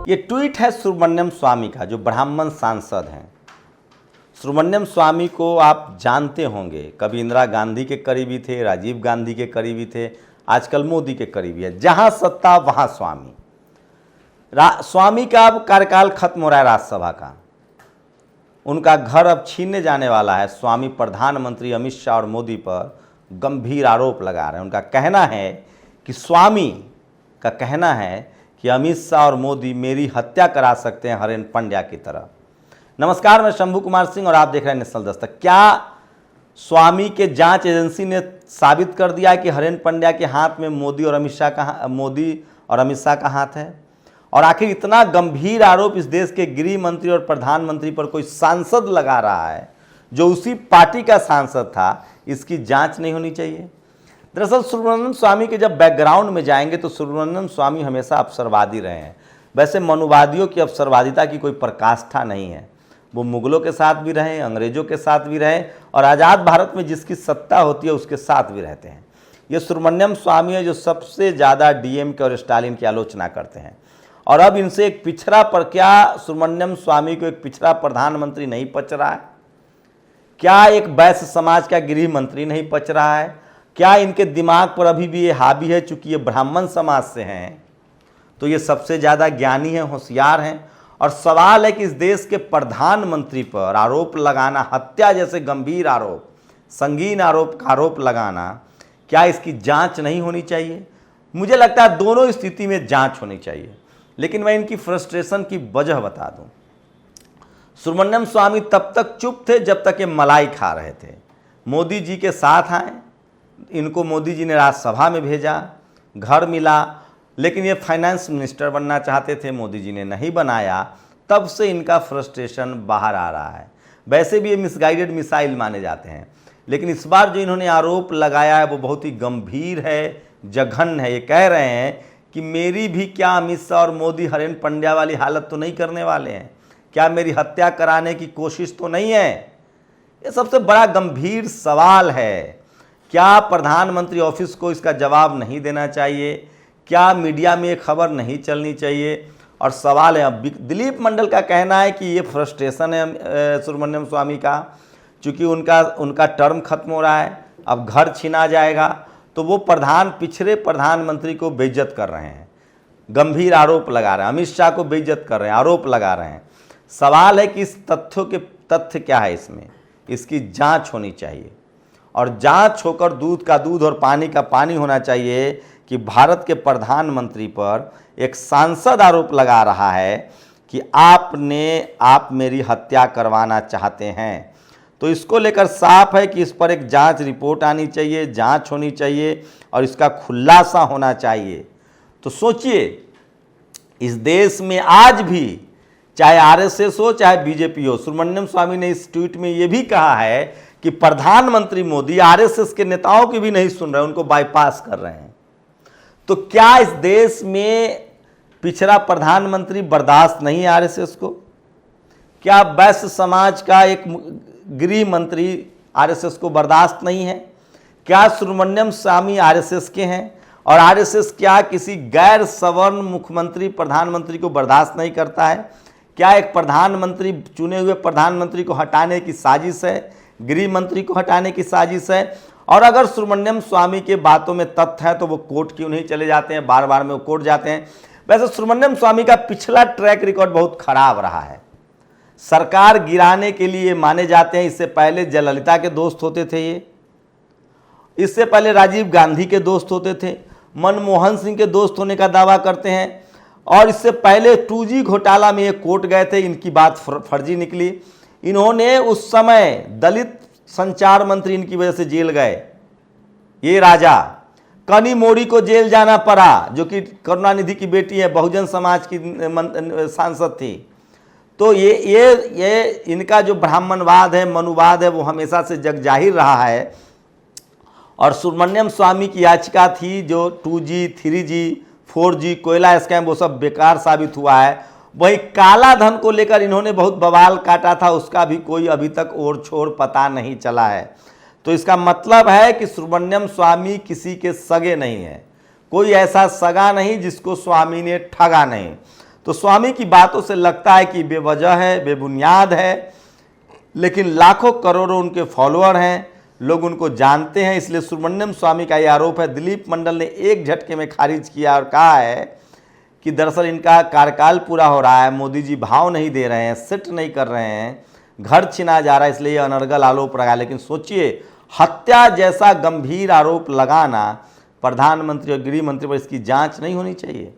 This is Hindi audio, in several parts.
ये ट्वीट है सुब्रमण्यम स्वामी का, जो ब्राह्मण सांसद हैं। सुब्रमण्यम स्वामी को आप जानते होंगे, कभी इंदिरा गांधी के करीबी थे, राजीव गांधी के करीबी थे, आजकल मोदी के करीबी है। जहां सत्ता वहां स्वामी। स्वामी का अब कार्यकाल खत्म हो रहा है राज्यसभा का, उनका घर अब छीनने जाने वाला है। स्वामी प्रधानमंत्री अमित शाह और मोदी पर गंभीर आरोप लगा रहे हैं। उनका कहना है कि स्वामी का कहना है कि अमित शाह और मोदी मेरी हत्या करा सकते हैं हरेन पंड्या की तरह। नमस्कार, मैं शंभू कुमार सिंह और आप देख रहे हैं नेशनल दस्तक। क्या स्वामी के जांच एजेंसी ने साबित कर दिया कि हरेन पंड्या के हाथ में मोदी और अमित शाह का हाथ है? और आखिर इतना गंभीर आरोप इस देश के गृह मंत्री और प्रधानमंत्री पर कोई सांसद लगा रहा है जो उसी पार्टी का सांसद था, इसकी जांच नहीं होनी चाहिए? दरअसल सुब्रमण्यम स्वामी के जब बैकग्राउंड में जाएंगे तो सुब्रमण्यम स्वामी हमेशा अवसरवादी रहे हैं। वैसे मनुवादियों की अवसरवादिता की कोई पराकाष्ठा नहीं है। वो मुगलों के साथ भी रहे, अंग्रेजों के साथ भी रहे और आज़ाद भारत में जिसकी सत्ता होती है उसके साथ भी रहते हैं। ये सुब्रमण्यम स्वामी है जो सबसे ज़्यादा डीएमके और स्टालिन की आलोचना करते हैं। और अब इनसे एक पिछड़ा पर, क्या सुब्रमण्यम स्वामी को एक पिछड़ा प्रधानमंत्री नहीं पच रहा है? क्या एक वैश्य समाज का गृह मंत्री नहीं पच रहा है? क्या इनके दिमाग पर अभी भी ये हावी है? चूंकि ये ब्राह्मण समाज से हैं तो ये सबसे ज़्यादा ज्ञानी हैं, होशियार हैं। और सवाल है कि इस देश के प्रधानमंत्री पर आरोप लगाना, हत्या जैसे गंभीर आरोप, संगीन आरोप लगाना, क्या इसकी जांच नहीं होनी चाहिए? मुझे लगता है दोनों स्थिति में जांच होनी चाहिए। लेकिन मैं इनकी फ्रस्ट्रेशन की वजह बता दूं। सुब्रमण्यम स्वामी तब तक चुप थे जब तक ये मलाई खा रहे थे। मोदी जी के साथ आए, इनको मोदी जी ने राज्यसभा में भेजा, घर मिला, लेकिन ये फाइनेंस मिनिस्टर बनना चाहते थे, मोदी जी ने नहीं बनाया। तब से इनका फ्रस्ट्रेशन बाहर आ रहा है। वैसे भी ये मिसगाइडेड मिसाइल माने जाते हैं, लेकिन इस बार जो इन्होंने आरोप लगाया है वो बहुत ही गंभीर है, जघन्य है। ये कह रहे हैं कि मेरी भी क्या अमित शाह और मोदी हरेन पंड्या वाली हालत तो नहीं करने वाले हैं? क्या मेरी हत्या कराने की कोशिश तो नहीं है? ये सबसे बड़ा गंभीर सवाल है। क्या प्रधानमंत्री ऑफिस को इसका जवाब नहीं देना चाहिए? क्या मीडिया में ये खबर नहीं चलनी चाहिए? और सवाल है, अब दिलीप मंडल का कहना है कि ये फ्रस्ट्रेशन है सुब्रमण्यम स्वामी का, चूँकि उनका टर्म खत्म हो रहा है, अब घर छीना जाएगा, तो वो पिछड़े प्रधानमंत्री को बेइज्जत कर रहे हैं, गंभीर आरोप लगा रहे हैं, अमित शाह को बेइज्जत कर रहे हैं, आरोप लगा रहे हैं। सवाल है कि इस तथ्य क्या है इसमें? इसकी जांच होनी चाहिए और जांच होकर दूध का दूध और पानी का पानी होना चाहिए कि भारत के प्रधानमंत्री पर एक सांसद आरोप लगा रहा है कि आप मेरी हत्या करवाना चाहते हैं। तो इसको लेकर साफ है कि इस पर एक जांच रिपोर्ट आनी चाहिए, जांच होनी चाहिए और इसका खुलासा होना चाहिए। तो सोचिए, इस देश में आज भी चाहे आरएसएस हो चाहे बीजेपी हो, सुब्रमण्यम स्वामी ने इस ट्वीट में यह भी कहा है कि प्रधानमंत्री मोदी आरएसएस के नेताओं की भी नहीं सुन रहे, उनको बाईपास कर रहे हैं। तो क्या इस देश में पिछड़ा प्रधानमंत्री बर्दाश्त नहीं है आरएसएस को? क्या वैश्य समाज का एक गृह मंत्री आरएसएस को बर्दाश्त नहीं है? क्या सुब्रमण्यम स्वामी आरएसएस के हैं? और आरएसएस क्या किसी गैर सवर्ण मुख्यमंत्री प्रधानमंत्री को बर्दाश्त नहीं करता है? क्या एक प्रधानमंत्री, चुने हुए प्रधानमंत्री को हटाने की साजिश है, गृह मंत्री को हटाने की साजिश है? और अगर सुब्रमण्यम स्वामी के बातों में तथ्य है तो वो कोर्ट क्यों नहीं चले जाते हैं? बार बार में वो कोर्ट जाते हैं। वैसे सुब्रमण्यम स्वामी का पिछला ट्रैक रिकॉर्ड बहुत खराब रहा है। सरकार गिराने के लिए माने जाते हैं। इससे पहले जयललिता के दोस्त होते थे ये, इससे पहले राजीव गांधी के दोस्त होते थे, मनमोहन सिंह के दोस्त होने का दावा करते हैं, और इससे पहले 2G घोटाला में ये कोर्ट गए थे, इनकी बात फर्जी निकली। इन्होंने उस समय दलित संचार मंत्री इनकी वजह से जेल गए। ये राजा कनी मोड़ी को जेल जाना पड़ा, जो कि करुणानिधि की बेटी है, बहुजन समाज की सांसद थी। तो ये इनका जो ब्राह्मणवाद है, मनुवाद है, वो हमेशा से जग जाहिर रहा है। और सुब्रमण्यम स्वामी की याचिका थी जो 2G, 3G, 4G कोयला स्कैम, वो सब बेकार साबित हुआ है। वही काला धन को लेकर इन्होंने बहुत बवाल काटा था, उसका भी कोई अभी तक ओर छोर पता नहीं चला है। तो इसका मतलब है कि सुब्रमण्यम स्वामी किसी के सगे नहीं है, कोई ऐसा सगा नहीं जिसको स्वामी ने ठगा नहीं। तो स्वामी की बातों से लगता है कि बेवजह है, बेबुनियाद है, लेकिन लाखों करोड़ों उनके फॉलोअर हैं, लोग उनको जानते हैं। इसलिए सुब्रमण्यम स्वामी का ये आरोप है, दिलीप मंडल ने एक झटके में खारिज किया और कहा है कि दरअसल इनका कार्यकाल पूरा हो रहा है, मोदी जी भाव नहीं दे रहे हैं, सिट नहीं कर रहे हैं, घर छिना जा रहा है, इसलिए अनर्गल आरोप लगा। लेकिन सोचिए, हत्या जैसा गंभीर आरोप लगाना प्रधानमंत्री और गृह मंत्री पर, इसकी जांच नहीं होनी चाहिए।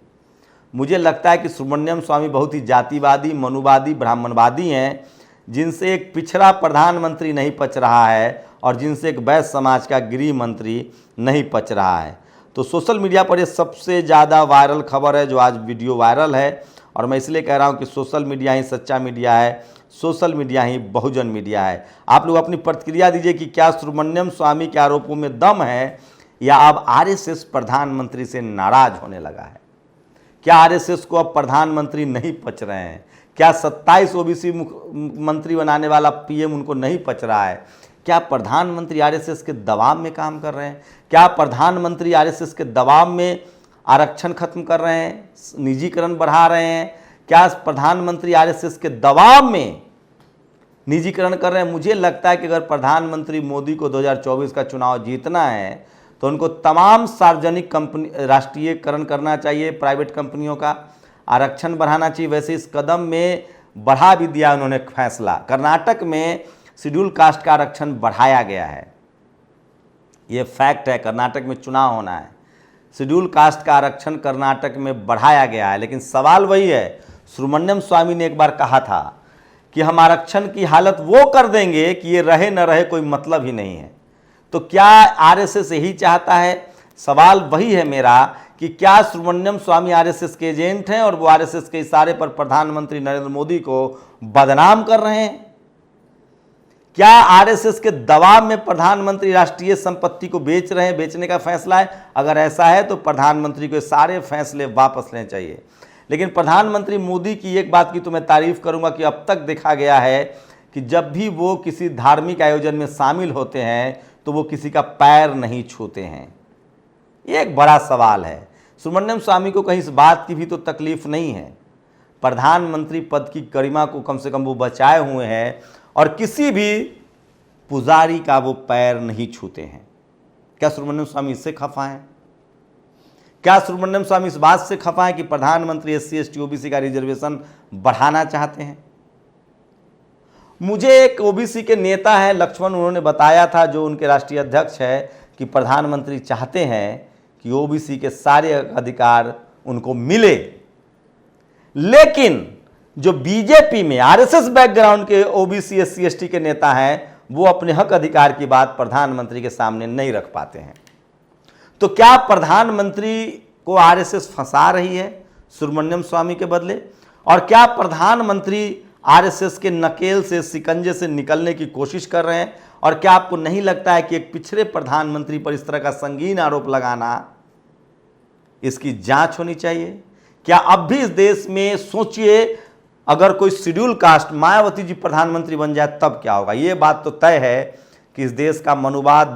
मुझे लगता है कि सुब्रमण्यम स्वामी बहुत ही जातिवादी, मनुवादी, ब्राह्मणवादी हैं, जिनसे एक पिछड़ा प्रधानमंत्री नहीं पच रहा है और जिनसे एक वैश्य समाज का गृह मंत्री नहीं पच रहा है। तो सोशल मीडिया पर ये सबसे ज़्यादा वायरल खबर है जो आज वीडियो वायरल है, और मैं इसलिए कह रहा हूँ कि सोशल मीडिया ही सच्चा मीडिया है, सोशल मीडिया ही बहुजन मीडिया है। आप लोग अपनी प्रतिक्रिया दीजिए कि क्या सुब्रमण्यम स्वामी के आरोपों में दम है, या अब आरएसएस प्रधानमंत्री से नाराज होने लगा है? क्या आरएसएस को अब प्रधानमंत्री नहीं पच रहे हैं? क्या 27 ओबीसी मंत्री बनाने वाला पीएम उनको नहीं पच रहा है? क्या प्रधानमंत्री आरएसएस के दबाव में काम कर रहे हैं? क्या प्रधानमंत्री आरएसएस के दबाव में आरक्षण खत्म कर रहे हैं, निजीकरण बढ़ा रहे हैं? क्या प्रधानमंत्री आरएसएस के दबाव में निजीकरण कर रहे हैं? मुझे लगता है कि अगर प्रधानमंत्री मोदी को 2024 का चुनाव जीतना है तो उनको तमाम सार्वजनिक कंपनी राष्ट्रीयकरण करना चाहिए, प्राइवेट कंपनियों का आरक्षण बढ़ाना चाहिए। वैसे इस कदम में बढ़ा भी दिया उन्होंने फैसला। कर्नाटक में शेड्यूल कास्ट का आरक्षण बढ़ाया गया है, ये फैक्ट है। कर्नाटक में चुनाव होना है, शेड्यूल कास्ट का आरक्षण कर्नाटक में बढ़ाया गया है। लेकिन सवाल वही है, सुब्रमण्यम स्वामी ने एक बार कहा था कि हम आरक्षण की हालत वो कर देंगे कि ये रहे न रहे कोई मतलब ही नहीं है। तो क्या आरएसएस यही चाहता है? सवाल वही है मेरा कि क्या सुब्रमण्यम स्वामी आरएसएस के एजेंट हैं और वो आरएसएस के इशारे पर प्रधानमंत्री नरेंद्र मोदी को बदनाम कर रहे हैं? क्या आरएसएस के दबाव में प्रधानमंत्री राष्ट्रीय संपत्ति को बेच रहे हैं, बेचने का फैसला है? अगर ऐसा है तो प्रधानमंत्री को सारे फैसले वापस लेने चाहिए। लेकिन प्रधानमंत्री मोदी की एक बात की तो मैं तारीफ करूंगा कि अब तक देखा गया है कि जब भी वो किसी धार्मिक आयोजन में शामिल होते हैं तो वो किसी का पैर नहीं छूते हैं। ये एक बड़ा सवाल है। सुब्रमण्यम स्वामी को कहीं इस बात की भी तो तकलीफ नहीं है, प्रधानमंत्री पद की गरिमा को कम से कम वो बचाए हुए हैं और किसी भी पुजारी का वो पैर नहीं छूते हैं। क्या सुब्रमण्यम स्वामी इससे खफा हैं? क्या सुब्रमण्यम स्वामी इस बात से खफा है कि प्रधानमंत्री एससी एसटी ओबीसी का रिजर्वेशन बढ़ाना चाहते हैं? मुझे एक ओबीसी के नेता है लक्ष्मण, उन्होंने बताया था, जो उनके राष्ट्रीय अध्यक्ष है, कि प्रधानमंत्री चाहते हैं कि ओबीसी के सारे अधिकार उनको मिले। लेकिन जो बीजेपी में आरएसएस बैकग्राउंड के ओबीसी एससी एसटी के नेता हैं, वो अपने हक अधिकार की बात प्रधानमंत्री के सामने नहीं रख पाते हैं। तो क्या प्रधानमंत्री को आरएसएस फंसा रही है सुब्रमण्यम स्वामी के बदले? और क्या प्रधानमंत्री आरएसएस के नकेल से, शिकंजे से निकलने की कोशिश कर रहे हैं? और क्या आपको नहीं लगता है कि एक पिछड़े प्रधानमंत्री पर इस तरह का संगीन आरोप लगाना, इसकी जांच होनी चाहिए? क्या अब भी इस देश में सोचिए, अगर कोई शेड्यूल कास्ट मायावती जी प्रधानमंत्री बन जाए तब क्या होगा? ये बात तो तय है कि इस देश का मनुवाद,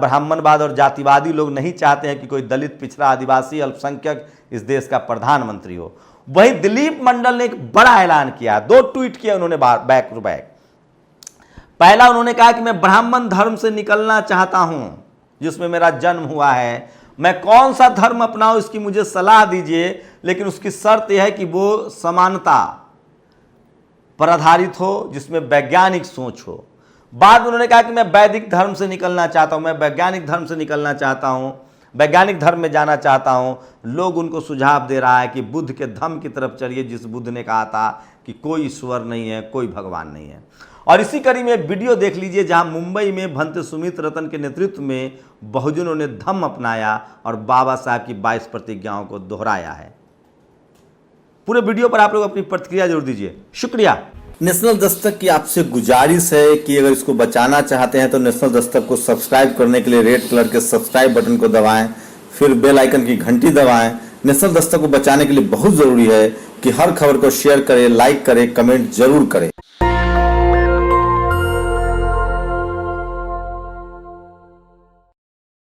ब्राह्मणवाद और जातिवादी लोग नहीं चाहते हैं कि कोई दलित, पिछड़ा, आदिवासी, अल्पसंख्यक इस देश का प्रधानमंत्री हो। वही दिलीप मंडल ने एक बड़ा ऐलान किया, 2 ट्वीट किए उन्होंने बैक टू बैक। पहला उन्होंने कहा कि मैं ब्राह्मण धर्म से निकलना चाहता हूं, जिसमें मेरा जन्म हुआ है। मैं कौन सा धर्म अपनाऊं इसकी मुझे सलाह दीजिए, लेकिन उसकी शर्त यह है कि वो समानता पर आधारित हो, जिसमें वैज्ञानिक सोच हो। बाद में उन्होंने कहा कि मैं वैदिक धर्म से निकलना चाहता हूं, मैं वैज्ञानिक धर्म से निकलना चाहता हूं, वैज्ञानिक धर्म में जाना चाहता हूं। लोग उनको सुझाव दे रहा है कि बुद्ध के धम्म की तरफ चलिए, जिस बुद्ध ने कहा था कि कोई ईश्वर नहीं है, कोई भगवान नहीं है। और इसी कड़ी में वीडियो देख लीजिए जहां मुंबई में भंते सुमित रतन के नेतृत्व में बहुजनों ने धम्म अपनाया और बाबा साहब की 22 प्रतिज्ञाओं को दोहराया है। पूरे वीडियो पर आप लोग अपनी प्रतिक्रिया जरूर दीजिए। शुक्रिया। नेशनल दस्तक की आपसे गुजारिश है कि अगर इसको बचाना चाहते हैं तो नेशनल दस्तक को सब्सक्राइब करने के लिए रेड कलर के सब्सक्राइब बटन को दबाएं, फिर बेल आइकन की घंटी दबाएं। नेशनल दस्तक को बचाने के लिए बहुत जरूरी है कि हर खबर को शेयर करें, लाइक करें, कमेंट जरूर करें।